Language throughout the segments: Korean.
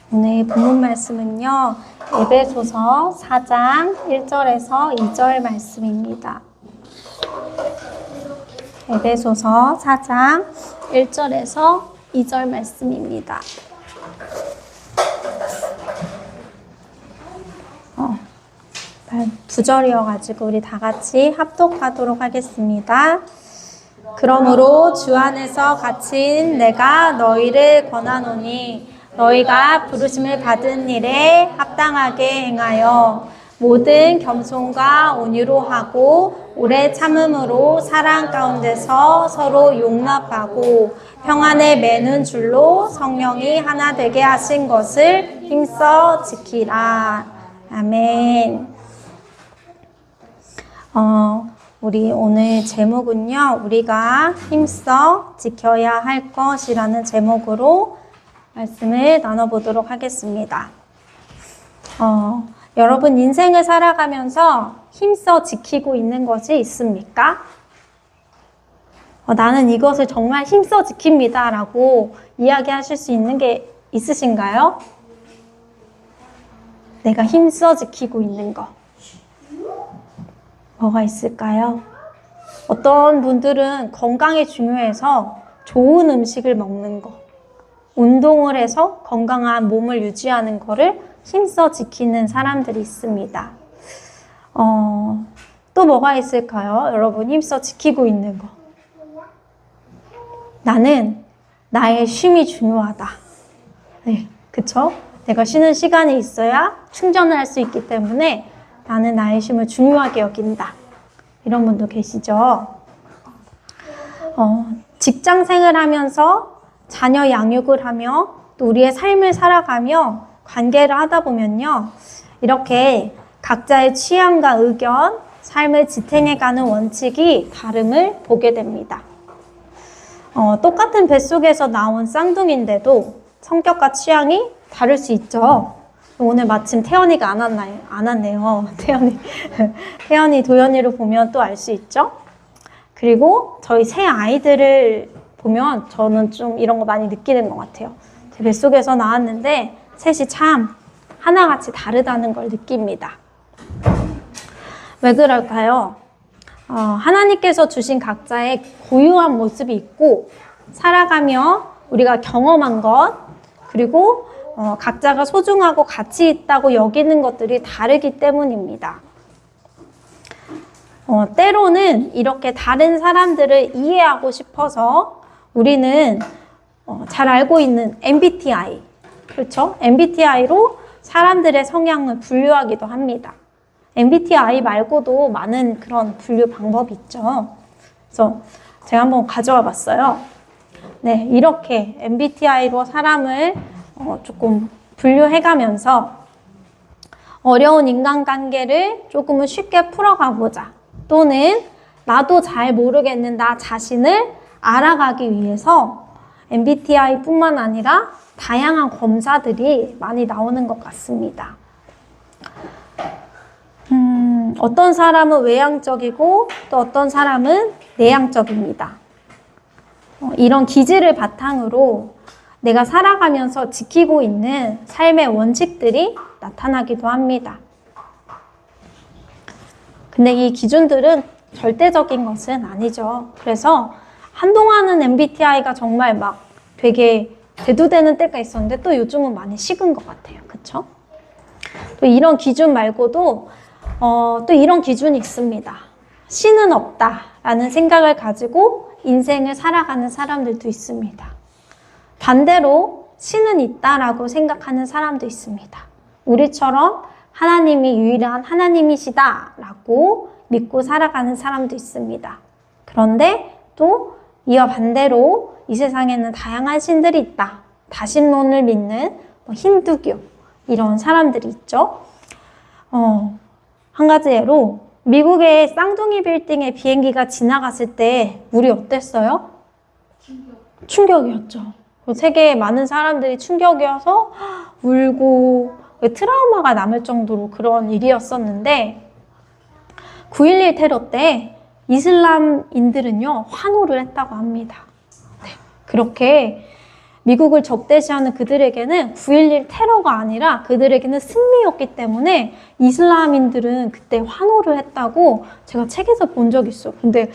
오늘 본문 말씀은요, 에베소서 4장 1절에서 2절 말씀입니다. 에베소서 4장 1절에서 2절 말씀입니다. 두 절이어가지고 우리 다 같이 합독하도록 하겠습니다. 그러므로 주 안에서 갇힌 내가 너희를 권하노니 너희가 부르심을 받은 일에 합당하게 행하여 모든 겸손과 온유로 하고 오래 참음으로 사랑 가운데서 서로 용납하고 평안에 매는 줄로 성령이 하나 되게 하신 것을 힘써 지키라. 아멘. 우리 오늘 제목은요, 우리가 힘써 지켜야 할 것이라는 제목으로 말씀을 나눠보도록 하겠습니다. 여러분 인생을 살아가면서 힘써 지키고 있는 것이 있습니까? 나는 이것을 정말 힘써 지킵니다 라고 이야기하실 수 있는 게 있으신가요? 내가 힘써 지키고 있는 거. 뭐가 있을까요? 어떤 분들은 건강이 중요해서 좋은 음식을 먹는 거, 운동을 해서 건강한 몸을 유지하는 거를 힘써 지키는 사람들이 있습니다. 또 뭐가 있을까요? 여러분 힘써 지키고 있는 거. 나는 나의 쉼이 중요하다. 네, 그쵸? 내가 쉬는 시간이 있어야 충전을 할 수 있기 때문에 나는 나의 쉼을 중요하게 여긴다. 이런 분도 계시죠? 직장 생활하면서 자녀 양육을 하며 또 우리의 삶을 살아가며 관계를 하다 보면요. 이렇게 각자의 취향과 의견, 삶을 지탱해가는 원칙이 다름을 보게 됩니다. 똑같은 뱃속에서 나온 쌍둥이인데도 성격과 취향이 다를 수 있죠. 오늘 마침 태연이가 안 왔네요. 태연이 도연이를 보면 또 알 수 있죠. 그리고 저희 새 아이들을 보면 저는 좀 이런 거 많이 느끼는 것 같아요. 제 뱃속에서 나왔는데 셋이 참 하나같이 다르다는 걸 느낍니다. 왜 그럴까요? 하나님께서 주신 각자의 고유한 모습이 있고 살아가며 우리가 경험한 것 그리고 각자가 소중하고 가치 있다고 여기는 것들이 다르기 때문입니다. 때로는 이렇게 다른 사람들을 이해하고 싶어서 우리는 잘 알고 있는 MBTI, 그렇죠? MBTI로 사람들의 성향을 분류하기도 합니다. MBTI 말고도 많은 그런 분류 방법이 있죠. 그래서 제가 한번 가져와 봤어요. 네, 이렇게 MBTI로 사람을 조금 분류해가면서 어려운 인간관계를 조금은 쉽게 풀어가보자. 또는 나도 잘 모르겠는 나 자신을 알아가기 위해서 MBTI뿐만 아니라 다양한 검사들이 많이 나오는 것 같습니다. 어떤 사람은 외향적이고 또 어떤 사람은 내향적입니다. 이런 기질을 바탕으로 내가 살아가면서 지키고 있는 삶의 원칙들이 나타나기도 합니다. 근데 이 기준들은 절대적인 것은 아니죠. 그래서 한동안은 MBTI가 정말 막 되게 대두되는 때가 있었는데 또 요즘은 많이 식은 것 같아요. 그쵸? 또 이런 기준 말고도 또 이런 기준이 있습니다. 신은 없다라는 생각을 가지고 인생을 살아가는 사람들도 있습니다. 반대로 신은 있다라고 생각하는 사람도 있습니다. 우리처럼 하나님이 유일한 하나님이시다라고 믿고 살아가는 사람도 있습니다. 그런데 또 이와 반대로 이 세상에는 다양한 신들이 있다. 다신론을 믿는 힌두교 이런 사람들이 있죠. 한 가지 예로 미국의 쌍둥이 빌딩에 비행기가 지나갔을 때 우리 어땠어요? 충격이었죠. 세계에 많은 사람들이 충격이어서 울고 트라우마가 남을 정도로 그런 일이었었는데 9.11 테러 때 이슬람인들은요 환호를 했다고 합니다. 네, 그렇게 미국을 적대시하는 그들에게는 9.11 테러가 아니라 그들에게는 승리였기 때문에 이슬람인들은 그때 환호를 했다고 제가 책에서 본 적이 있어요. 근데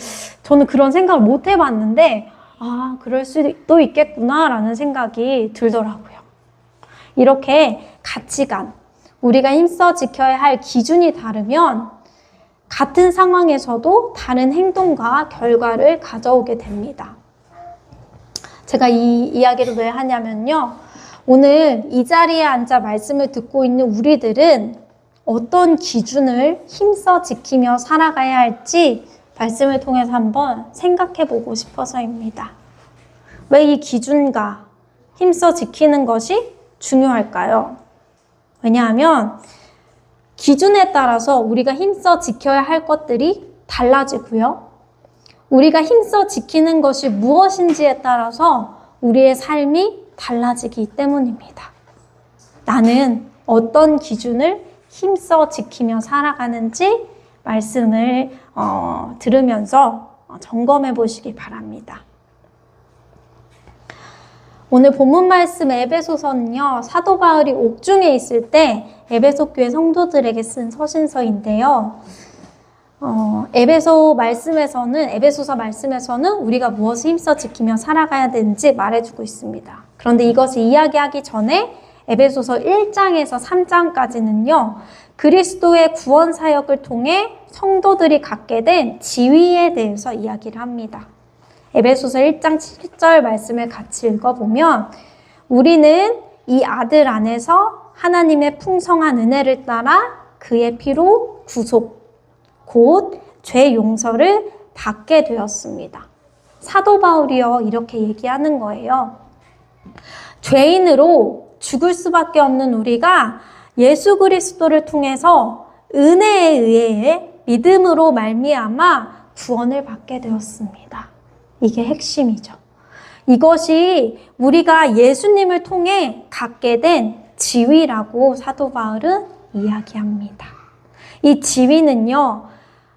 저는 그런 생각을 못 해봤는데 아, 그럴 수도 있겠구나 라는 생각이 들더라고요. 이렇게 가치관, 우리가 힘써 지켜야 할 기준이 다르면 같은 상황에서도 다른 행동과 결과를 가져오게 됩니다. 제가 이 이야기를 왜 하냐면요. 오늘 이 자리에 앉아 말씀을 듣고 있는 우리들은 어떤 기준을 힘써 지키며 살아가야 할지 말씀을 통해서 한번 생각해 보고 싶어서입니다. 왜 이 기준과 힘써 지키는 것이 중요할까요? 왜냐하면 기준에 따라서 우리가 힘써 지켜야 할 것들이 달라지고요. 우리가 힘써 지키는 것이 무엇인지에 따라서 우리의 삶이 달라지기 때문입니다. 나는 어떤 기준을 힘써 지키며 살아가는지 말씀을 들으면서 점검해 보시기 바랍니다. 오늘 본문 말씀 에베소서는요, 사도 바울이 옥중에 있을 때 에베소 교회 성도들에게 쓴 서신서인데요. 에베소서 말씀에서는 우리가 무엇을 힘써 지키며 살아가야 되는지 말해주고 있습니다. 그런데 이것을 이야기하기 전에 에베소서 1장에서 3장까지는요, 그리스도의 구원 사역을 통해 성도들이 갖게 된 지위에 대해서 이야기를 합니다. 에베소서 1장 7절 말씀을 같이 읽어보면 우리는 이 아들 안에서 하나님의 풍성한 은혜를 따라 그의 피로 구속, 곧 죄 용서를 받게 되었습니다. 사도 바울이요 이렇게 얘기하는 거예요. 죄인으로 죽을 수밖에 없는 우리가 예수 그리스도를 통해서 은혜에 의해 믿음으로 말미암아 구원을 받게 되었습니다. 이게 핵심이죠. 이것이 우리가 예수님을 통해 갖게 된 지위라고 사도 바울은 이야기합니다. 이 지위는요,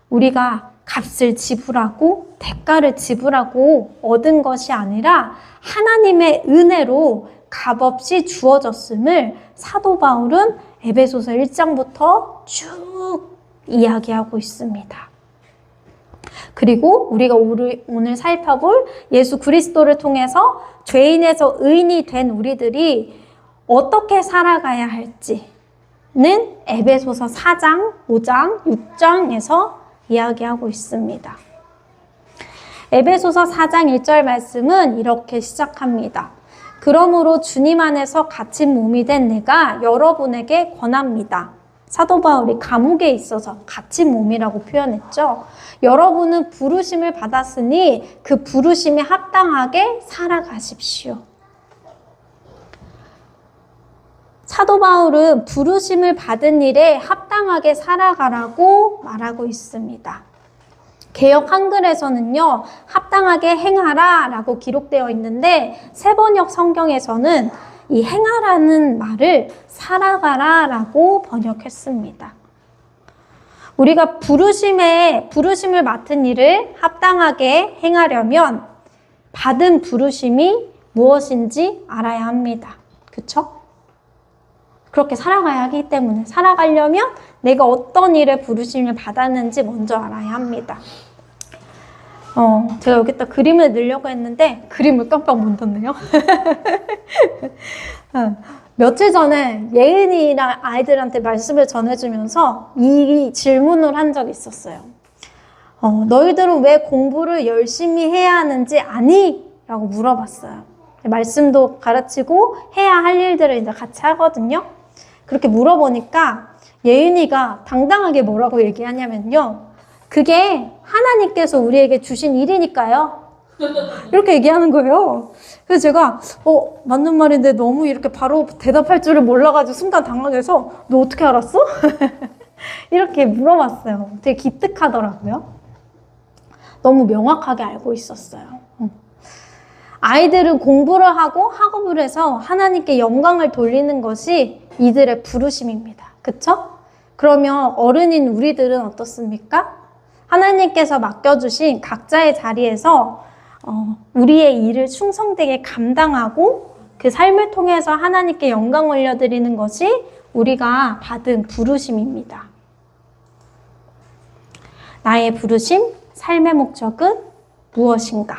우리가 값을 지불하고 대가를 지불하고 얻은 것이 아니라 하나님의 은혜로 값없이 주어졌음을 사도 바울은 에베소서 1장부터 쭉 이야기하고 있습니다. 그리고 우리가 오늘 살펴볼 예수 그리스도를 통해서 죄인에서 의인이 된 우리들이 어떻게 살아가야 할지는 에베소서 4장, 5장, 6장에서 이야기하고 있습니다. 에베소서 4장 1절 말씀은 이렇게 시작합니다. 그러므로 주님 안에서 갇힌 몸이 된 내가 여러분에게 권합니다. 사도 바울이 감옥에 있어서 갇힌 몸이라고 표현했죠. 여러분은 부르심을 받았으니 그 부르심에 합당하게 살아가십시오. 사도 바울은 부르심을 받은 일에 합당하게 살아가라고 말하고 있습니다. 개역 한글에서는요, 합당하게 행하라 라고 기록되어 있는데 세번역 성경에서는 이 행하라는 말을 살아가라 라고 번역했습니다. 우리가 부르심을 맡은 일을 합당하게 행하려면 받은 부르심이 무엇인지 알아야 합니다. 그쵸? 그렇게 살아가야 하기 때문에 살아가려면 내가 어떤 일에 부르심을 받았는지 먼저 알아야 합니다. 제가 여기다 그림을 넣으려고 했는데 그림을 깜빡 못 넣네요. 며칠 전에 예은이랑 아이들한테 말씀을 전해주면서 이 질문을 한 적이 있었어요. 너희들은 왜 공부를 열심히 해야 하는지 아니? 라고 물어봤어요. 말씀도 가르치고 해야 할 일들을 이제 같이 하거든요. 그렇게 물어보니까 예은이가 당당하게 뭐라고 얘기하냐면요. 그게 하나님께서 우리에게 주신 일이니까요. 이렇게 얘기하는 거예요. 그래서 제가 맞는 말인데 너무 이렇게 바로 대답할 줄을 몰라가지고 순간 당황해서 너 어떻게 알았어? 이렇게 물어봤어요. 되게 기특하더라고요. 너무 명확하게 알고 있었어요. 아이들은 공부를 하고 학업을 해서 하나님께 영광을 돌리는 것이 이들의 부르심입니다. 그쵸? 그러면 어른인 우리들은 어떻습니까? 하나님께서 맡겨주신 각자의 자리에서 우리의 일을 충성되게 감당하고 그 삶을 통해서 하나님께 영광 올려드리는 것이 우리가 받은 부르심입니다. 나의 부르심, 삶의 목적은 무엇인가?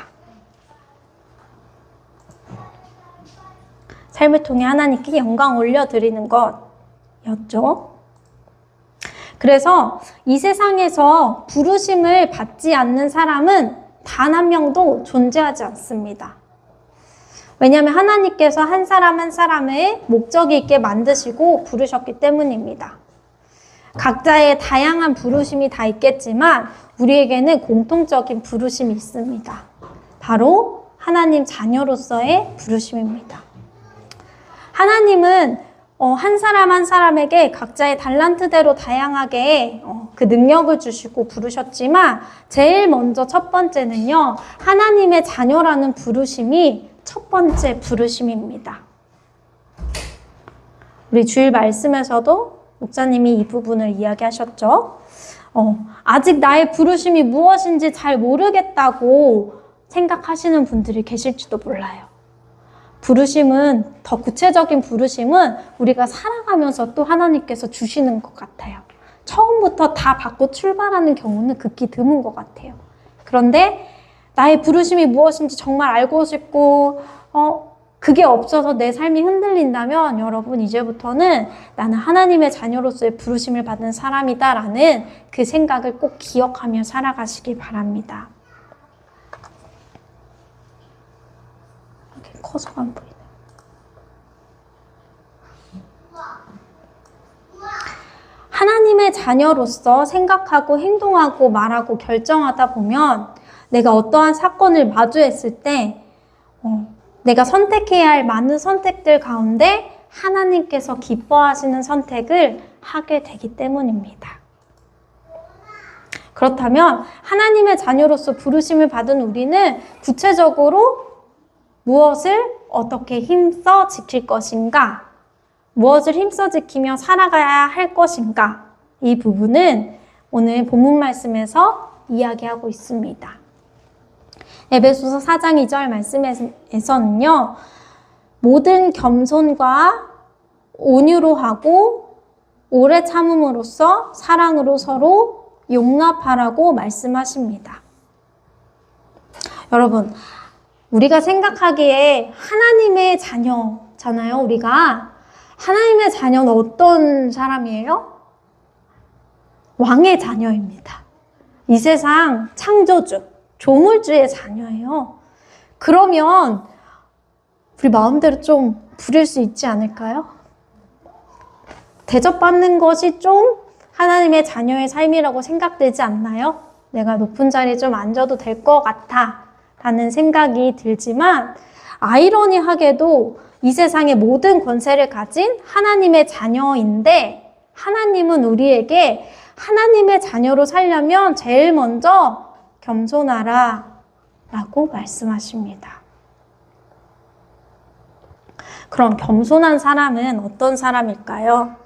삶을 통해 하나님께 영광 올려드리는 것이었죠. 그래서 이 세상에서 부르심을 받지 않는 사람은 단 한 명도 존재하지 않습니다. 왜냐하면 하나님께서 한 사람 한 사람의 목적이 있게 만드시고 부르셨기 때문입니다. 각자의 다양한 부르심이 다 있겠지만 우리에게는 공통적인 부르심이 있습니다. 바로 하나님 자녀로서의 부르심입니다. 하나님은 한 사람 한 사람에게 각자의 달란트대로 다양하게 그 능력을 주시고 부르셨지만 제일 먼저 첫 번째는요, 하나님의 자녀라는 부르심이 첫 번째 부르심입니다. 우리 주일 말씀에서도 목사님이 이 부분을 이야기하셨죠. 아직 나의 부르심이 무엇인지 잘 모르겠다고 생각하시는 분들이 계실지도 몰라요. 부르심은, 더 구체적인 부르심은 우리가 살아가면서 또 하나님께서 주시는 것 같아요. 처음부터 다 받고 출발하는 경우는 극히 드문 것 같아요. 그런데 나의 부르심이 무엇인지 정말 알고 싶고 그게 없어서 내 삶이 흔들린다면 여러분, 이제부터는 나는 하나님의 자녀로서의 부르심을 받은 사람이다라는 그 생각을 꼭 기억하며 살아가시기 바랍니다. 이렇게 커서 안 보이네. 하나님의 자녀로서 생각하고 행동하고 말하고 결정하다 보면 내가 어떠한 사건을 마주했을 때 내가 선택해야 할 많은 선택들 가운데 하나님께서 기뻐하시는 선택을 하게 되기 때문입니다. 그렇다면 하나님의 자녀로서 부르심을 받은 우리는 구체적으로 무엇을 어떻게 힘써 지킬 것인가? 무엇을 힘써 지키며 살아가야 할 것인가? 이 부분은 오늘 본문 말씀에서 이야기하고 있습니다. 에베소서 4장 2절 말씀에서는요, 모든 겸손과 온유로 하고 오래 참음으로써 사랑으로 서로 용납하라고 말씀하십니다. 여러분, 우리가 생각하기에 하나님의 자녀잖아요. 우리가 하나님의 자녀는 어떤 사람이에요? 왕의 자녀입니다. 이 세상 창조주, 조물주의 자녀예요. 그러면 우리 마음대로 좀 부릴 수 있지 않을까요? 대접받는 것이 좀 하나님의 자녀의 삶이라고 생각되지 않나요? 내가 높은 자리에 좀 앉아도 될 것 같아 라는 생각이 들지만, 아이러니하게도 이 세상의 모든 권세를 가진 하나님의 자녀인데, 하나님은 우리에게 하나님의 자녀로 살려면 제일 먼저 겸손하라 라고 말씀하십니다. 그럼 겸손한 사람은 어떤 사람일까요?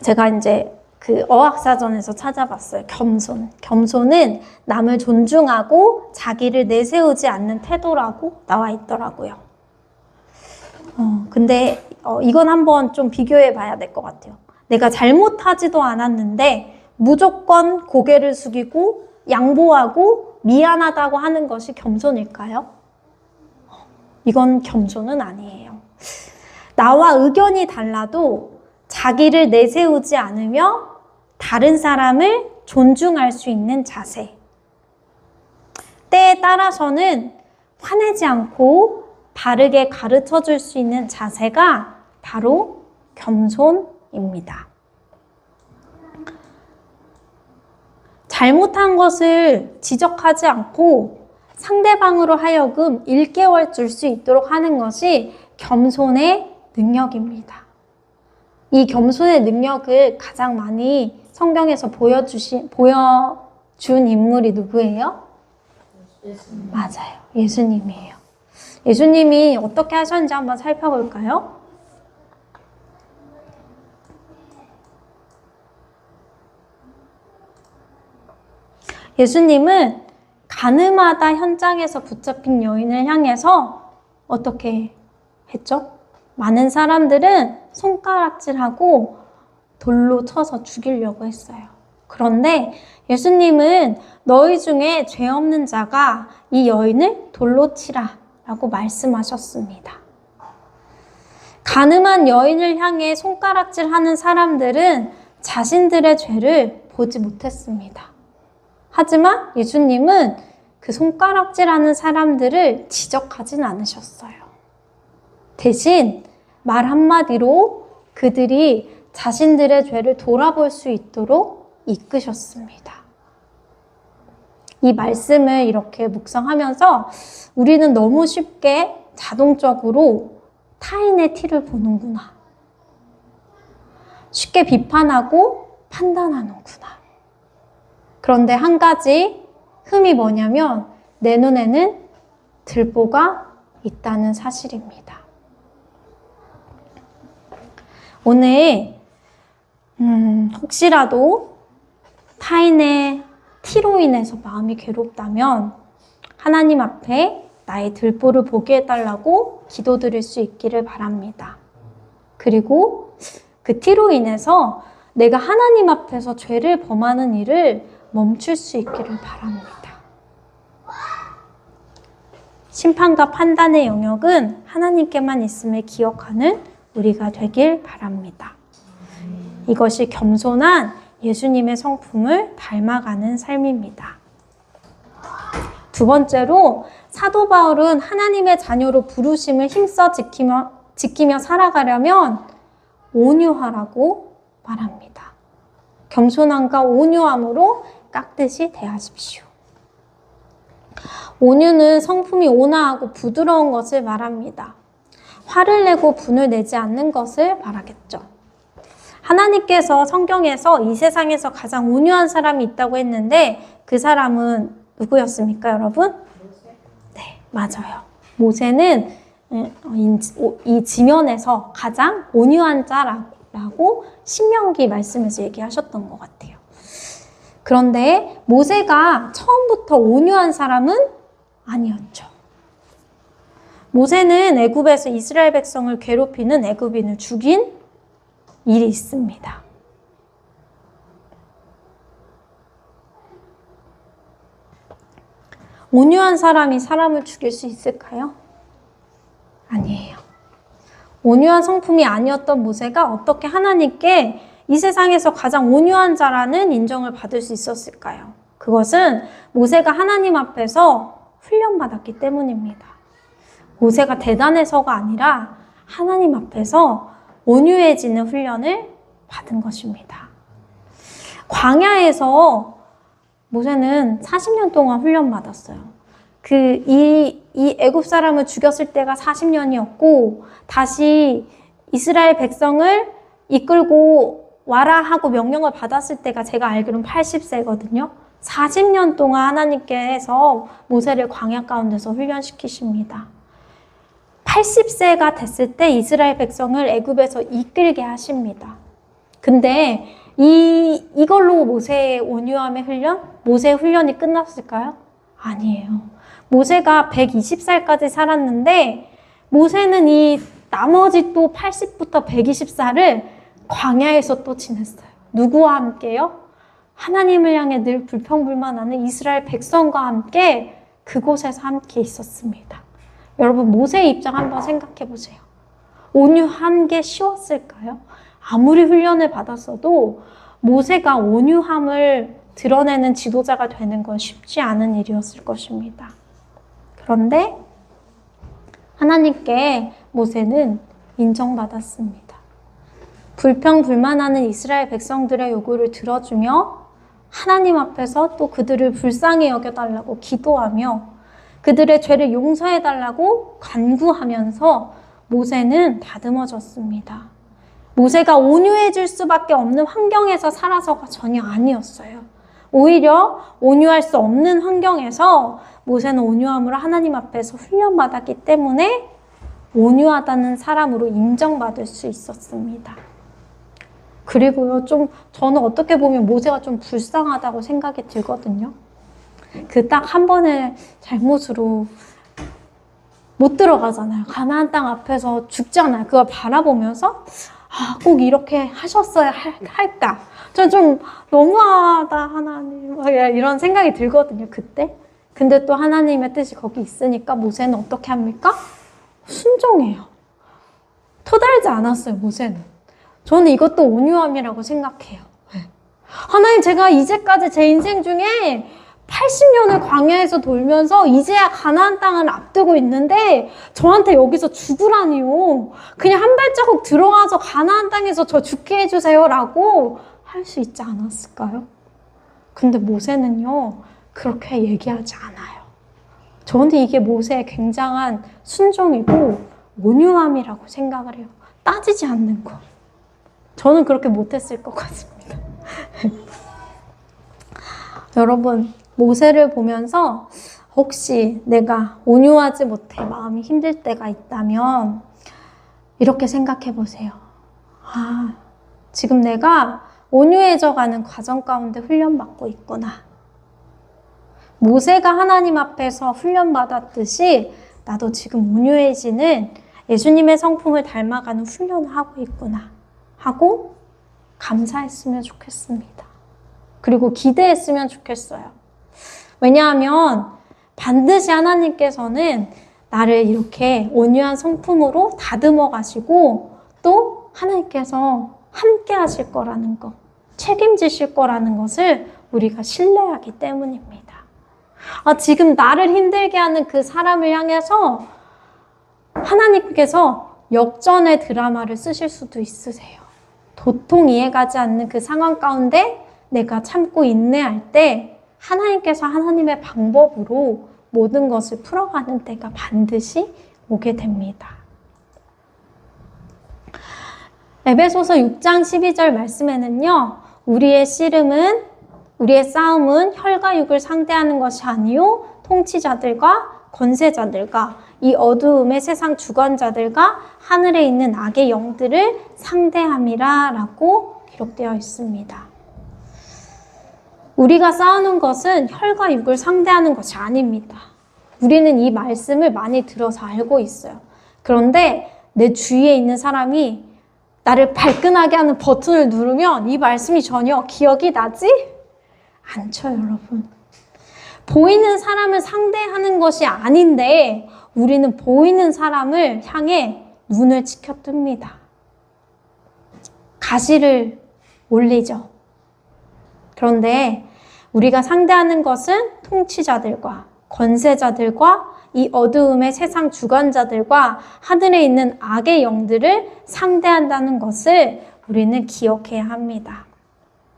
제가 이제 그 어학사전에서 찾아봤어요. 겸손은 남을 존중하고 자기를 내세우지 않는 태도라고 나와 있더라고요. 근데 이건 한번 좀 비교해 봐야 될 것 같아요. 내가 잘못하지도 않았는데 무조건 고개를 숙이고 양보하고 미안하다고 하는 것이 겸손일까요? 이건 겸손은 아니에요. 나와 의견이 달라도 자기를 내세우지 않으며 다른 사람을 존중할 수 있는 자세. 때에 따라서는 화내지 않고 바르게 가르쳐 줄 수 있는 자세가 바로 겸손입니다. 잘못한 것을 지적하지 않고 상대방으로 하여금 일깨워 줄 수 있도록 하는 것이 겸손의 능력입니다. 이 겸손의 능력을 가장 많이 성경에서 보여준 인물이 누구예요? 예수님. 맞아요. 예수님이에요. 예수님이 어떻게 하셨는지 한번 살펴볼까요? 예수님은 가늠하다 현장에서 붙잡힌 여인을 향해서 어떻게 했죠? 많은 사람들은 손가락질하고 돌로 쳐서 죽이려고 했어요. 그런데 예수님은 너희 중에 죄 없는 자가 이 여인을 돌로 치라 라고 말씀하셨습니다. 가늠한 여인을 향해 손가락질하는 사람들은 자신들의 죄를 보지 못했습니다. 하지만 예수님은 그 손가락질하는 사람들을 지적하진 않으셨어요. 대신 말 한마디로 그들이 자신들의 죄를 돌아볼 수 있도록 이끄셨습니다. 이 말씀을 이렇게 묵상하면서 우리는 너무 쉽게 자동적으로 타인의 티를 보는구나. 쉽게 비판하고 판단하는구나. 그런데 한 가지 흠이 뭐냐면 내 눈에는 들보가 있다는 사실입니다. 오늘 혹시라도 타인의 티로 인해서 마음이 괴롭다면 하나님 앞에 나의 들보를 보게 해달라고 기도드릴 수 있기를 바랍니다. 그리고 그 티로 인해서 내가 하나님 앞에서 죄를 범하는 일을 멈출 수 있기를 바랍니다. 심판과 판단의 영역은 하나님께만 있음을 기억하는 우리가 되길 바랍니다. 이것이 겸손한 예수님의 성품을 닮아가는 삶입니다. 두 번째로 사도 바울은 하나님의 자녀로 부르심을 힘써 지키며 살아가려면 온유하라고 말합니다. 겸손함과 온유함으로 깍듯이 대하십시오. 온유는 성품이 온화하고 부드러운 것을 말합니다. 화를 내고 분을 내지 않는 것을 말하겠죠. 하나님께서 성경에서 이 세상에서 가장 온유한 사람이 있다고 했는데 그 사람은 누구였습니까, 여러분? 네, 맞아요. 모세는 이 지면에서 가장 온유한 자라고 신명기 말씀에서 얘기하셨던 것 같아요. 그런데 모세가 처음부터 온유한 사람은 아니었죠. 모세는 애굽에서 이스라엘 백성을 괴롭히는 애굽인을 죽인 일이 있습니다. 온유한 사람이 사람을 죽일 수 있을까요? 아니에요. 온유한 성품이 아니었던 모세가 어떻게 하나님께 이 세상에서 가장 온유한 자라는 인정을 받을 수 있었을까요? 그것은 모세가 하나님 앞에서 훈련받았기 때문입니다. 모세가 대단해서가 아니라 하나님 앞에서 온유해지는 훈련을 받은 것입니다. 광야에서 모세는 40년 동안 훈련받았어요. 이 애굽 사람을 죽였을 때가 40년이었고 다시 이스라엘 백성을 이끌고 와라 하고 명령을 받았을 때가 제가 알기로는 80세거든요. 40년 동안 하나님께서 모세를 광야 가운데서 훈련시키십니다. 80세가 됐을 때 이스라엘 백성을 애굽에서 이끌게 하십니다. 근데 이걸로 모세의 온유함의 훈련? 모세의 훈련이 끝났을까요? 아니에요. 모세가 120살까지 살았는데 모세는 이 나머지 또 80부터 120살을 광야에서 또 지냈어요. 누구와 함께요? 하나님을 향해 늘 불평불만하는 이스라엘 백성과 함께 그곳에서 함께 있었습니다. 여러분 모세의 입장 한번 생각해 보세요. 온유한 게 쉬웠을까요? 아무리 훈련을 받았어도 모세가 온유함을 드러내는 지도자가 되는 건 쉽지 않은 일이었을 것입니다. 그런데 하나님께 모세는 인정받았습니다. 불평불만하는 이스라엘 백성들의 요구를 들어주며 하나님 앞에서 또 그들을 불쌍히 여겨달라고 기도하며 그들의 죄를 용서해달라고 간구하면서 모세는 다듬어졌습니다. 모세가 온유해질 수밖에 없는 환경에서 살아서가 전혀 아니었어요. 오히려 온유할 수 없는 환경에서 모세는 온유함으로 하나님 앞에서 훈련받았기 때문에 온유하다는 사람으로 인정받을 수 있었습니다. 그리고요, 저는 어떻게 보면 모세가 좀 불쌍하다고 생각이 들거든요. 그 딱 한 번의 잘못으로 못 들어가잖아요. 가나안 땅 앞에서 죽잖아요. 그걸 바라보면서 꼭 이렇게 하셨어야 할까? 전 좀 너무하다 하나님 이런 생각이 들거든요. 그때. 근데 또 하나님의 뜻이 거기 있으니까 모세는 어떻게 합니까? 순종해요. 토달지 않았어요. 모세는. 저는 이것도 온유함이라고 생각해요. 하나님, 제가 이제까지 제 인생 중에 80년을 광야에서 돌면서 이제야 가나안 땅을 앞두고 있는데 저한테 여기서 죽으라니요. 그냥 한 발자국 들어가서 가나안 땅에서 저 죽게 해주세요 라고 할 수 있지 않았을까요? 근데 모세는요, 그렇게 얘기하지 않아요. 저는 이게 모세의 굉장한 순종이고 온유함이라고 생각을 해요. 따지지 않는 거. 저는 그렇게 못했을 것 같습니다. 여러분, 모세를 보면서 혹시 내가 온유하지 못해 마음이 힘들 때가 있다면 이렇게 생각해 보세요. 지금 내가 온유해져가는 과정 가운데 훈련받고 있구나. 모세가 하나님 앞에서 훈련받았듯이 나도 지금 온유해지는 예수님의 성품을 닮아가는 훈련을 하고 있구나 하고 감사했으면 좋겠습니다. 그리고 기대했으면 좋겠어요. 왜냐하면 반드시 하나님께서는 나를 이렇게 온유한 성품으로 다듬어 가시고 또 하나님께서 함께 하실 거라는 것, 책임지실 거라는 것을 우리가 신뢰하기 때문입니다. 지금 나를 힘들게 하는 그 사람을 향해서 하나님께서 역전의 드라마를 쓰실 수도 있으세요. 도통 이해가지 않는 그 상황 가운데 내가 참고 인내할 때 하나님께서 하나님의 방법으로 모든 것을 풀어가는 때가 반드시 오게 됩니다. 에베소서 6장 12절 말씀에는요, 우리의 싸움은 혈과 육을 상대하는 것이 아니요 통치자들과 권세자들과 이 어두움의 세상 주관자들과 하늘에 있는 악의 영들을 상대함이라 라고 기록되어 있습니다. 우리가 싸우는 것은 혈과 육을 상대하는 것이 아닙니다. 우리는 이 말씀을 많이 들어서 알고 있어요. 그런데 내 주위에 있는 사람이 나를 발끈하게 하는 버튼을 누르면 이 말씀이 전혀 기억이 나지 않죠, 여러분. 보이는 사람을 상대하는 것이 아닌데 우리는 보이는 사람을 향해 눈을 치켜뜹니다. 가시를 올리죠. 그런데 우리가 상대하는 것은 통치자들과 권세자들과 이 어두움의 세상 주관자들과 하늘에 있는 악의 영들을 상대한다는 것을 우리는 기억해야 합니다.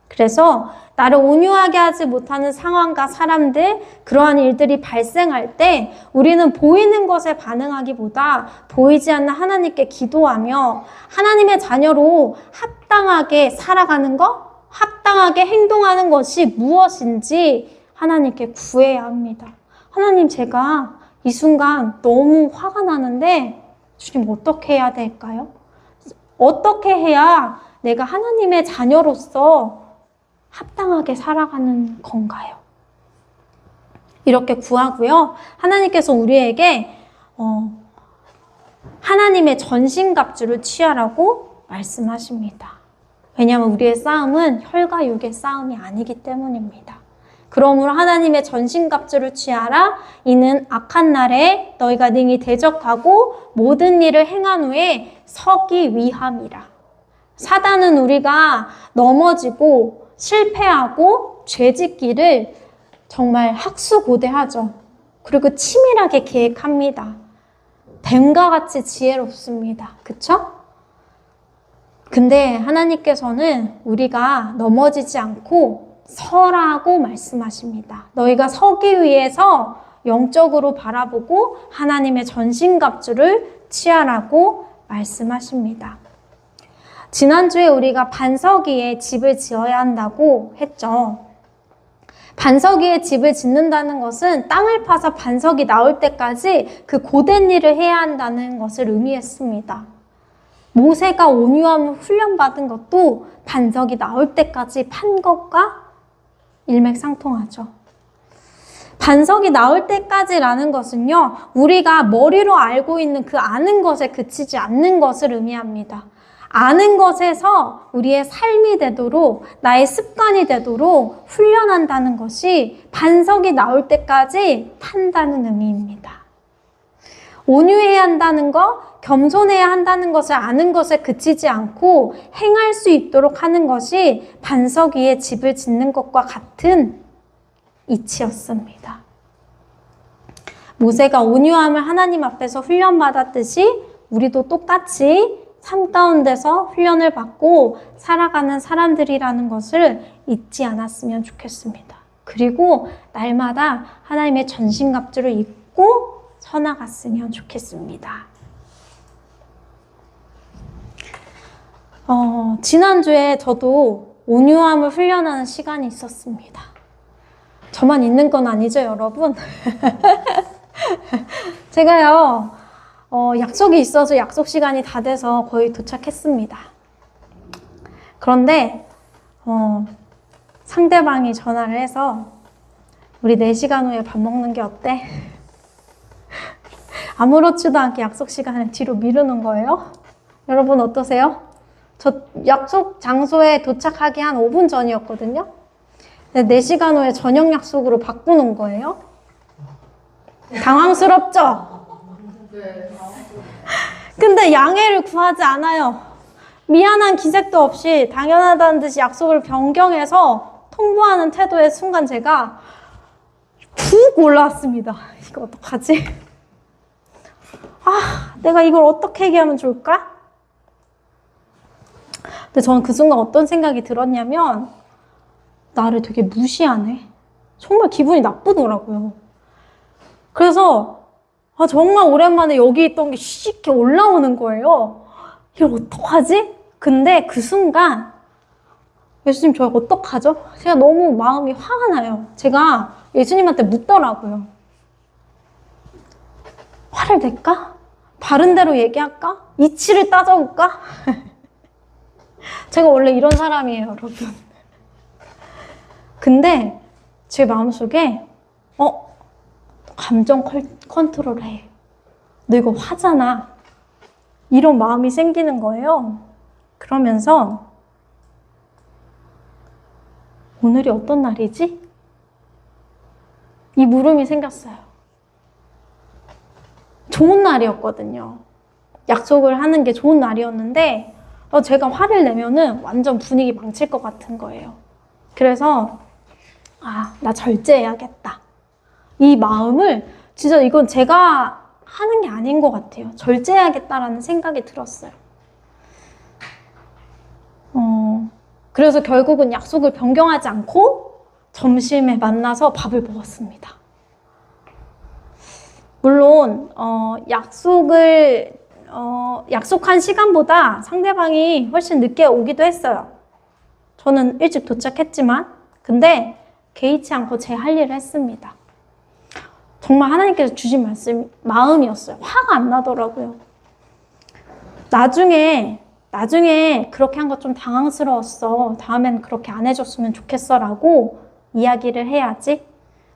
그래서 나를 온유하게 하지 못하는 상황과 사람들, 그러한 일들이 발생할 때 우리는 보이는 것에 반응하기보다 보이지 않는 하나님께 기도하며 하나님의 자녀로 합당하게 살아가는 것, 합당하게 행동하는 것이 무엇인지 하나님께 구해야 합니다. 하나님, 제가 이 순간 너무 화가 나는데 주님 어떻게 해야 될까요? 어떻게 해야 내가 하나님의 자녀로서 합당하게 살아가는 건가요? 이렇게 구하고요. 하나님께서 우리에게 하나님의 전신갑주를 취하라고 말씀하십니다. 왜냐하면 우리의 싸움은 혈과 육의 싸움이 아니기 때문입니다. 그러므로 하나님의 전신갑주를 취하라. 이는 악한 날에 너희가 능히 대적하고 모든 일을 행한 후에 서기 위함이라. 사단은 우리가 넘어지고 실패하고 죄짓기를 정말 학수고대하죠. 그리고 치밀하게 계획합니다. 뱀과 같이 지혜롭습니다. 그쵸? 근데 하나님께서는 우리가 넘어지지 않고 서라고 말씀하십니다. 너희가 서기 위해서 영적으로 바라보고 하나님의 전신갑주를 취하라고 말씀하십니다. 지난주에 우리가 반석 위에 집을 지어야 한다고 했죠. 반석 위에 집을 짓는다는 것은 땅을 파서 반석이 나올 때까지 그 고된 일을 해야 한다는 것을 의미했습니다. 모세가 온유함을 훈련받은 것도 반석이 나올 때까지 판 것과 일맥상통하죠. 반석이 나올 때까지라는 것은요, 우리가 머리로 알고 있는 그 아는 것에 그치지 않는 것을 의미합니다. 아는 것에서 우리의 삶이 되도록, 나의 습관이 되도록 훈련한다는 것이 반석이 나올 때까지 탄다는 의미입니다. 온유해야 한다는 것, 겸손해야 한다는 것을 아는 것에 그치지 않고 행할 수 있도록 하는 것이 반석 위에 집을 짓는 것과 같은 이치였습니다. 모세가 온유함을 하나님 앞에서 훈련받았듯이 우리도 똑같이 삶 가운데서 훈련을 받고 살아가는 사람들이라는 것을 잊지 않았으면 좋겠습니다. 그리고 날마다 하나님의 전신갑주를 입고 서나갔으면 좋겠습니다. 지난주에 저도 온유함을 훈련하는 시간이 있었습니다. 저만 있는 건 아니죠, 여러분? 제가요, 약속이 있어서 약속 시간이 다 돼서 거의 도착했습니다. 그런데, 상대방이 전화를 해서, 우리 4시간 후에 밥 먹는 게 어때? 아무렇지도 않게 약속 시간을 뒤로 미루는 거예요. 여러분 어떠세요? 저 약속 장소에 도착하기 한 5분 전이었거든요. 4시간 후에 저녁 약속으로 바꾸는 거예요. 당황스럽죠? 근데 양해를 구하지 않아요. 미안한 기색도 없이 당연하다는 듯이 약속을 변경해서 통보하는 태도의 순간 제가 푹 올라왔습니다. 이거 어떡하지? 내가 이걸 어떻게 얘기하면 좋을까? 근데 저는 그 순간 어떤 생각이 들었냐면 나를 되게 무시하네. 정말 기분이 나쁘더라고요. 그래서 정말 오랜만에 여기 있던 게 쉽게 올라오는 거예요. 이걸 어떡하지? 근데 그 순간 예수님 저 어떡하죠? 제가 너무 마음이 화가 나요. 제가 예수님한테 묻더라고요. 화를 낼까? 바른 대로 얘기할까? 이치를 따져볼까? 제가 원래 이런 사람이에요, 여러분. 근데 제 마음속에 감정 컨트롤해. 너 이거 화잖아. 이런 마음이 생기는 거예요. 그러면서 오늘이 어떤 날이지? 이 물음이 생겼어요. 좋은 날이었거든요. 약속을 하는 게 좋은 날이었는데 제가 화를 내면은 완전 분위기 망칠 것 같은 거예요. 그래서 나 절제해야겠다. 이 마음을 진짜 이건 제가 하는 게 아닌 것 같아요. 절제해야겠다라는 생각이 들었어요. 그래서 결국은 약속을 변경하지 않고 점심에 만나서 밥을 먹었습니다. 물론 약속한 시간보다 상대방이 훨씬 늦게 오기도 했어요. 저는 일찍 도착했지만 근데 개의치 않고 제 할 일을 했습니다. 정말 하나님께서 주신 마음이었어요. 화가 안 나더라고요. 나중에 그렇게 한 거 좀 당황스러웠어. 다음엔 그렇게 안 해줬으면 좋겠어 라고 이야기를 해야지.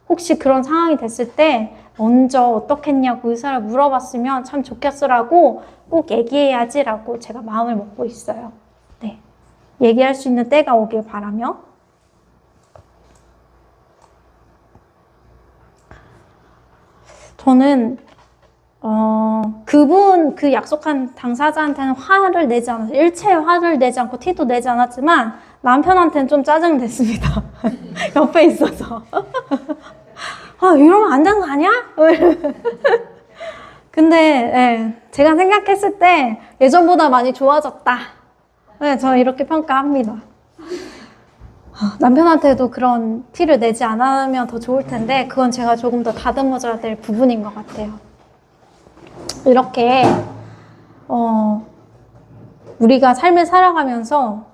혹시 그런 상황이 됐을 때 먼저 어떻겠냐고 의사를 물어봤으면 참 좋겠어라고 꼭 얘기해야지라고 제가 마음을 먹고 있어요. 네, 얘기할 수 있는 때가 오길 바라며. 저는 그 약속한 당사자한테는 화를 내지 않았어요. 일체의 화를 내지 않고 티도 내지 않았지만 남편한테는 좀 짜증냈습니다. 옆에 있어서. 이러면 안 되는 거 아니야? 근데 제가 생각했을 때 예전보다 많이 좋아졌다. 저는 이렇게 평가합니다. 남편한테도 그런 티를 내지 않으면 더 좋을 텐데 그건 제가 조금 더 다듬어줘야 될 부분인 것 같아요. 이렇게 우리가 삶을 살아가면서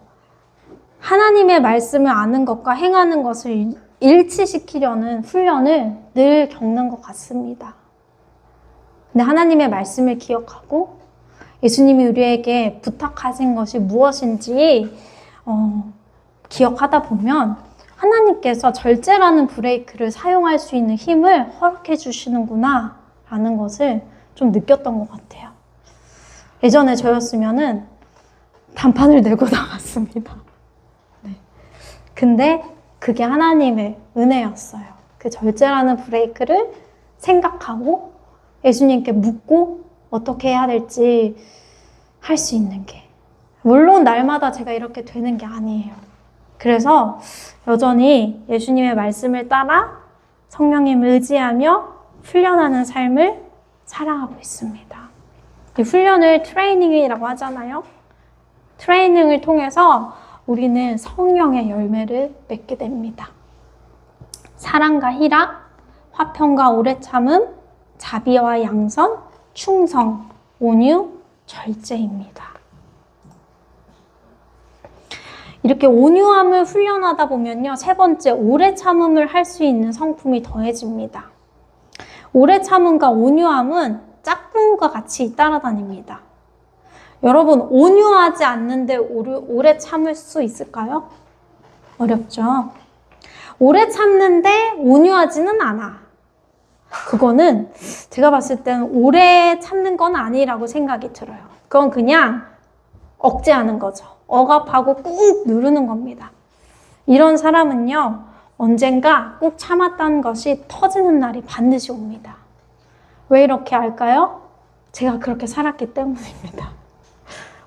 하나님의 말씀을 아는 것과 행하는 것을 일치시키려는 훈련을 늘 겪는 것 같습니다. 근데 하나님의 말씀을 기억하고 예수님이 우리에게 부탁하신 것이 무엇인지 기억하다 보면 하나님께서 절제라는 브레이크를 사용할 수 있는 힘을 허락해 주시는구나 라는 것을 좀 느꼈던 것 같아요. 예전에 저였으면은 단판을 내고 나갔습니다. 네. 근데 그게 하나님의 은혜였어요. 그 절제라는 브레이크를 생각하고 예수님께 묻고 어떻게 해야 될지 할 수 있는 게. 물론 날마다 제가 이렇게 되는 게 아니에요. 그래서 여전히 예수님의 말씀을 따라 성령님을 의지하며 훈련하는 삶을 살아가고 있습니다. 이 훈련을 트레이닝이라고 하잖아요. 트레이닝을 통해서 우리는 성령의 열매를 맺게 됩니다. 사랑과 희락, 화평과 오래 참음, 자비와 양선, 충성, 온유, 절제입니다. 이렇게 온유함을 훈련하다 보면요. 세 번째, 오래 참음을 할 수 있는 성품이 더해집니다. 오래 참음과 온유함은 짝꿍과 같이 따라다닙니다. 여러분, 온유하지 않는데 오래 참을 수 있을까요? 어렵죠. 오래 참는데 온유하지는 않아. 그거는 제가 봤을 때는 오래 참는 건 아니라고 생각이 들어요. 그건 그냥 억제하는 거죠. 억압하고 꾹 누르는 겁니다. 이런 사람은요, 언젠가 꾹 참았다는 것이 터지는 날이 반드시 옵니다. 왜 이렇게 할까요? 제가 그렇게 살았기 때문입니다.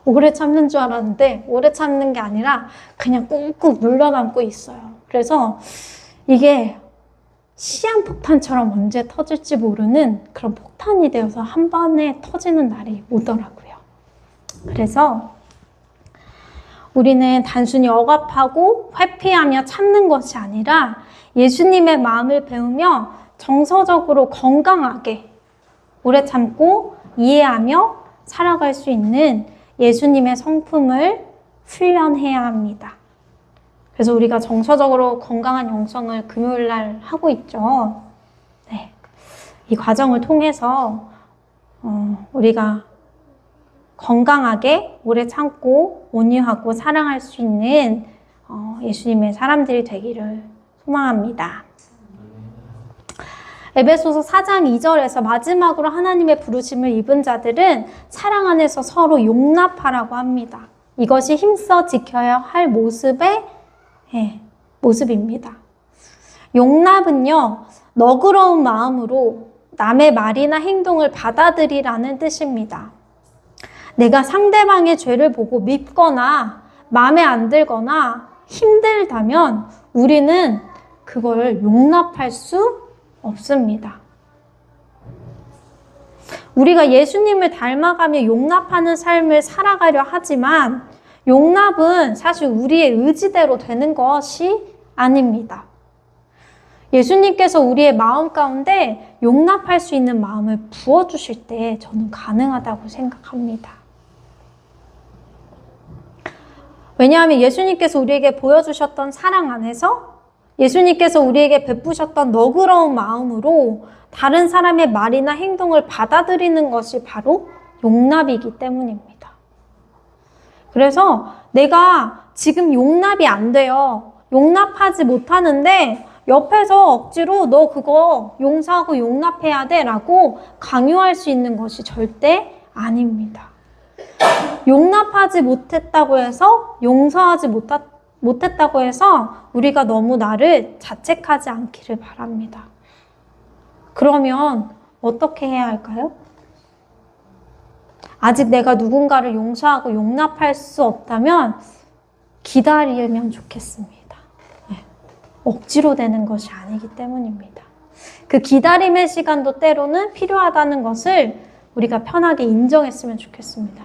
오래 참는 줄 알았는데 오래 참는 게 아니라 그냥 꾹꾹 눌러 담고 있어요. 그래서 이게 시한폭탄처럼 언제 터질지 모르는 그런 폭탄이 되어서 한 번에 터지는 날이 오더라고요. 그래서 우리는 단순히 억압하고 회피하며 참는 것이 아니라 예수님의 마음을 배우며 정서적으로 건강하게 오래 참고 이해하며 살아갈 수 있는 예수님의 성품을 훈련해야 합니다. 그래서 우리가 정서적으로 건강한 영성을 금요일날 하고 있죠. 네. 이 과정을 통해서 우리가 건강하게 오래 참고 온유하고 사랑할 수 있는 예수님의 사람들이 되기를 소망합니다. 에베소서 4장 2절에서 마지막으로 하나님의 부르심을 입은 자들은 사랑 안에서 서로 용납하라고 합니다. 이것이 힘써 지켜야 할 모습입니다. 용납은요, 너그러운 마음으로 남의 말이나 행동을 받아들이라는 뜻입니다. 내가 상대방의 죄를 보고 밉거나 마음에 안 들거나 힘들다면 우리는 그걸 용납할 수 없습니다. 우리가 예수님을 닮아가며 용납하는 삶을 살아가려 하지만 용납은 사실 우리의 의지대로 되는 것이 아닙니다. 예수님께서 우리의 마음 가운데 용납할 수 있는 마음을 부어주실 때 저는 가능하다고 생각합니다. 왜냐하면 예수님께서 우리에게 보여주셨던 사랑 안에서 예수님께서 우리에게 베푸셨던 너그러운 마음으로 다른 사람의 말이나 행동을 받아들이는 것이 바로 용납이기 때문입니다. 그래서 내가 지금 용납이 안 돼요. 용납하지 못하는데 옆에서 억지로 너 그거 용서하고 용납해야 돼 라고 강요할 수 있는 것이 절대 아닙니다. 용납하지 못했다고 해서 용서하지 못했다고 해서 우리가 너무 나를 자책하지 않기를 바랍니다. 그러면 어떻게 해야 할까요? 아직 내가 누군가를 용서하고 용납할 수 없다면 기다리면 좋겠습니다. 네. 억지로 되는 것이 아니기 때문입니다. 그 기다림의 시간도 때로는 필요하다는 것을 우리가 편하게 인정했으면 좋겠습니다.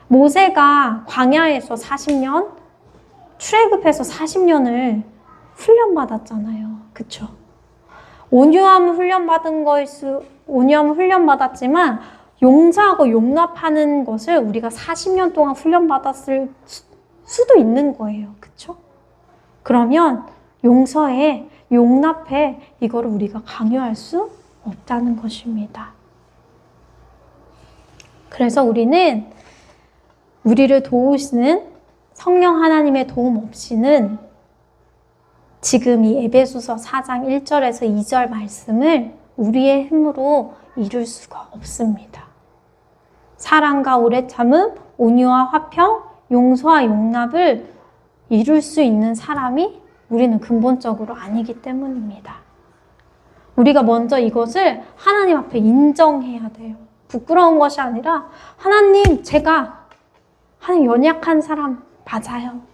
모세가 광야에서 40년, 출애굽해서 40년을 훈련받았잖아요. 그쵸? 온유함을 훈련받았지만 용서하고 용납하는 것을 우리가 40년 동안 훈련받았을 수도 있는 거예요. 그쵸? 그러면 용서해, 용납해, 이거를 우리가 강요할 수 없다는 것입니다. 그래서 우리는 우리를 도우시는 성령 하나님의 도움 없이는 지금 이 에베소서 4장 1절에서 2절 말씀을 우리의 힘으로 이룰 수가 없습니다. 사랑과 오래 참음, 온유와 화평, 용서와 용납을 이룰 수 있는 사람이 우리는 근본적으로 아니기 때문입니다. 우리가 먼저 이것을 하나님 앞에 인정해야 돼요. 부끄러운 것이 아니라 하나님, 제가 연약한 사람 맞아요.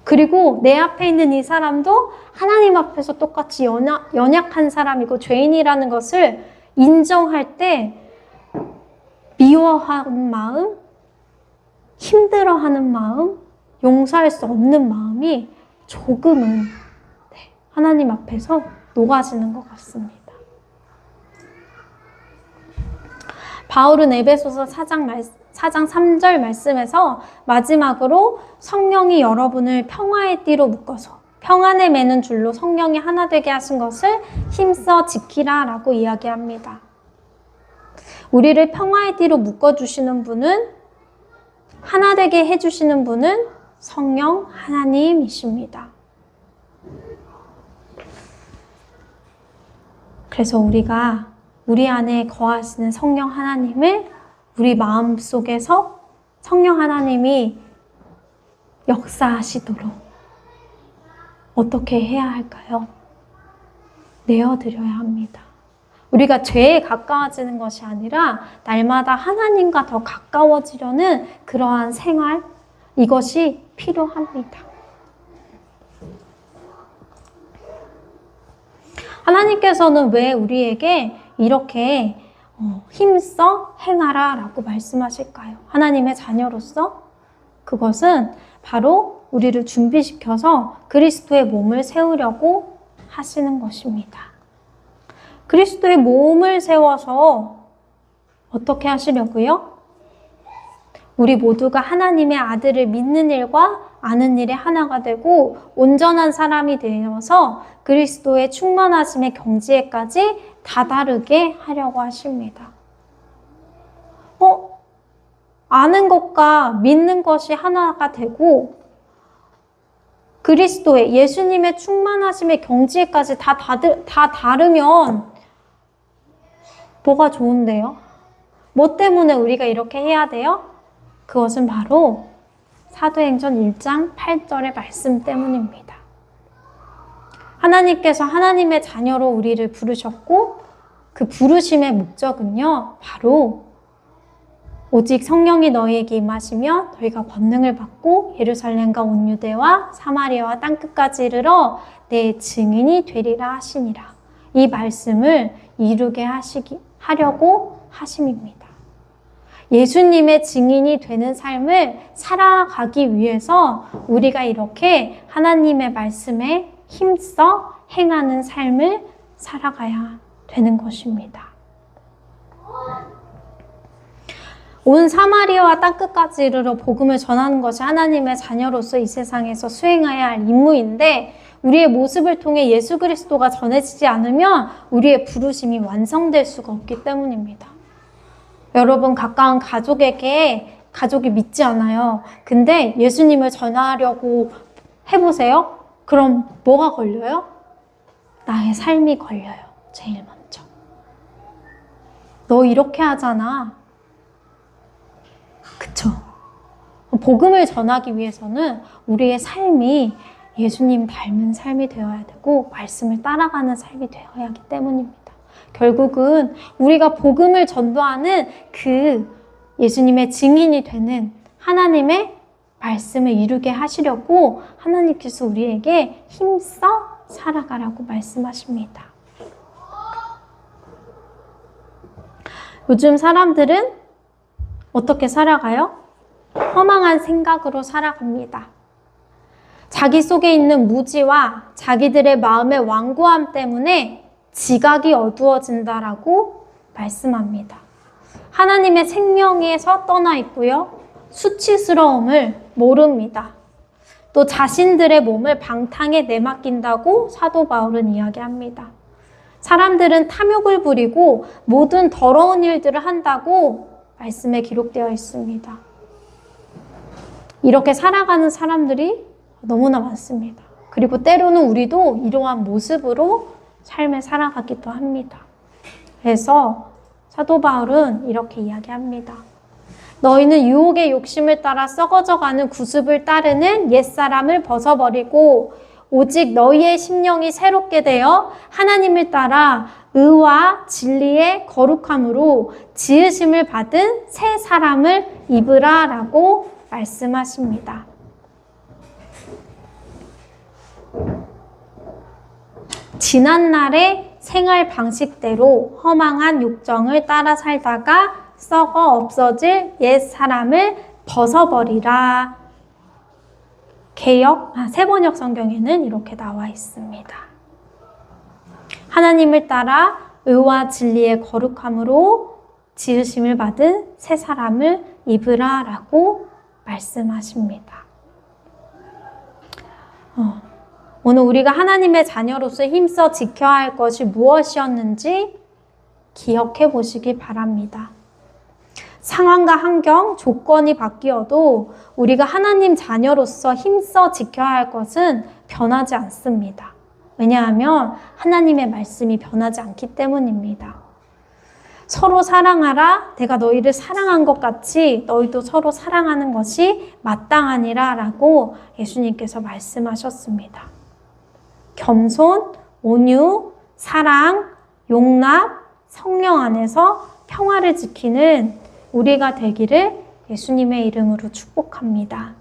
그리고 내 앞에 있는 이 사람도 하나님 앞에서 똑같이 연약한 사람이고 죄인이라는 것을 인정할 때 미워하는 마음, 힘들어하는 마음, 용서할 수 없는 마음이 조금은 하나님 앞에서 녹아지는 것 같습니다. 바울은 에베소서 4장 3절 말씀에서 마지막으로 성령이 여러분을 평화의 띠로 묶어서 평안에 매는 줄로 성령이 하나 되게 하신 것을 힘써 지키라 라고 이야기합니다. 우리를 평화의 띠로 묶어주시는 분은, 하나 되게 해주시는 분은 성령 하나님이십니다. 그래서 우리가 우리 안에 거하시는 성령 하나님을 우리 마음속에서 성령 하나님이 역사하시도록 어떻게 해야 할까요? 내어드려야 합니다. 우리가 죄에 가까워지는 것이 아니라 날마다 하나님과 더 가까워지려는 그러한 생활, 이것이 필요합니다. 하나님께서는 왜 우리에게 이렇게 힘써 행하라 라고 말씀하실까요? 하나님의 자녀로서 그것은 바로 우리를 준비시켜서 그리스도의 몸을 세우려고 하시는 것입니다. 그리스도의 몸을 세워서 어떻게 하시려고요? 우리 모두가 하나님의 아들을 믿는 일과 아는 일에 하나가 되고 온전한 사람이 되어서 그리스도의 충만하심의 경지에까지 다다르게 하려고 하십니다. 아는 것과 믿는 것이 하나가 되고 그리스도의 예수님의 충만하심의 경지에까지 다 다르면 뭐가 좋은데요? 뭐 때문에 우리가 이렇게 해야 돼요? 그것은 바로 사도행전 1장 8절의 말씀 때문입니다. 하나님께서 하나님의 자녀로 우리를 부르셨고 그 부르심의 목적은요, 바로 오직 성령이 너희에게 임하시면 너희가 권능을 받고 예루살렘과 온 유대와 사마리아와 땅끝까지 이르러 내 증인이 되리라 하시니라. 이 말씀을 이루게 하려고 하심입니다. 예수님의 증인이 되는 삶을 살아가기 위해서 우리가 이렇게 하나님의 말씀에 힘써 행하는 삶을 살아가야 되는 것입니다. 온 사마리아와 땅끝까지 이르러 복음을 전하는 것이 하나님의 자녀로서 이 세상에서 수행해야 할 임무인데 우리의 모습을 통해 예수 그리스도가 전해지지 않으면 우리의 부르심이 완성될 수가 없기 때문입니다. 여러분, 가까운 가족이 믿지 않아요. 근데 예수님을 전하려고 해보세요. 그럼 뭐가 걸려요? 나의 삶이 걸려요. 제일 먼저. 너 이렇게 하잖아. 그쵸? 복음을 전하기 위해서는 우리의 삶이 예수님 닮은 삶이 되어야 되고 말씀을 따라가는 삶이 되어야 하기 때문입니다. 결국은 우리가 복음을 전도하는 그 예수님의 증인이 되는 하나님의 말씀을 이루게 하시려고 하나님께서 우리에게 힘써 살아가라고 말씀하십니다. 요즘 사람들은 어떻게 살아가요? 허망한 생각으로 살아갑니다. 자기 속에 있는 무지와 자기들의 마음의 완고함 때문에 지각이 어두워진다라고 말씀합니다. 하나님의 생명에서 떠나 있고요. 수치스러움을 모릅니다. 또 자신들의 몸을 방탕에 내맡긴다고 사도 바울은 이야기합니다. 사람들은 탐욕을 부리고 모든 더러운 일들을 한다고 말씀에 기록되어 있습니다. 이렇게 살아가는 사람들이 너무나 많습니다. 그리고 때로는 우리도 이러한 모습으로 삶을 살아가기도 합니다. 그래서 사도 바울은 이렇게 이야기합니다. 너희는 유혹의 욕심을 따라 썩어져가는 구습을 따르는 옛사람을 벗어버리고 오직 너희의 심령이 새롭게 되어 하나님을 따라 의와 진리의 거룩함으로 지으심을 받은 새 사람을 입으라 라고 말씀하십니다. 지난날의 생활 방식대로 허망한 욕정을 따라 살다가 썩어 없어질 옛 사람을 벗어버리라. 세번역 성경에는 이렇게 나와 있습니다. 하나님을 따라 의와 진리의 거룩함으로 지으심을 받은 새 사람을 입으라 라고 말씀하십니다. 오늘 우리가 하나님의 자녀로서 힘써 지켜야 할 것이 무엇이었는지 기억해 보시기 바랍니다. 상황과 환경, 조건이 바뀌어도 우리가 하나님 자녀로서 힘써 지켜야 할 것은 변하지 않습니다. 왜냐하면 하나님의 말씀이 변하지 않기 때문입니다. 서로 사랑하라. 내가 너희를 사랑한 것 같이 너희도 서로 사랑하는 것이 마땅하니라 라고 예수님께서 말씀하셨습니다. 겸손, 온유, 사랑, 용납, 성령 안에서 평화를 지키는 우리가 되기를 예수님의 이름으로 축복합니다.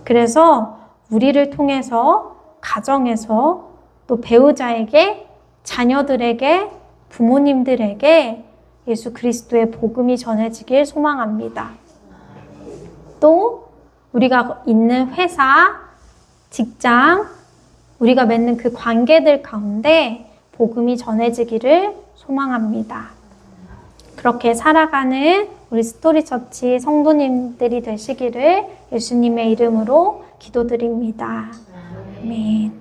그래서 우리를 통해서 가정에서 또 배우자에게, 자녀들에게, 부모님들에게 예수 그리스도의 복음이 전해지길 소망합니다. 또 우리가 있는 회사, 직장, 우리가 맺는 그 관계들 가운데 복음이 전해지기를 소망합니다. 그렇게 살아가는 우리 스토리처치 성도님들이 되시기를 예수님의 이름으로 기도드립니다. 아멘.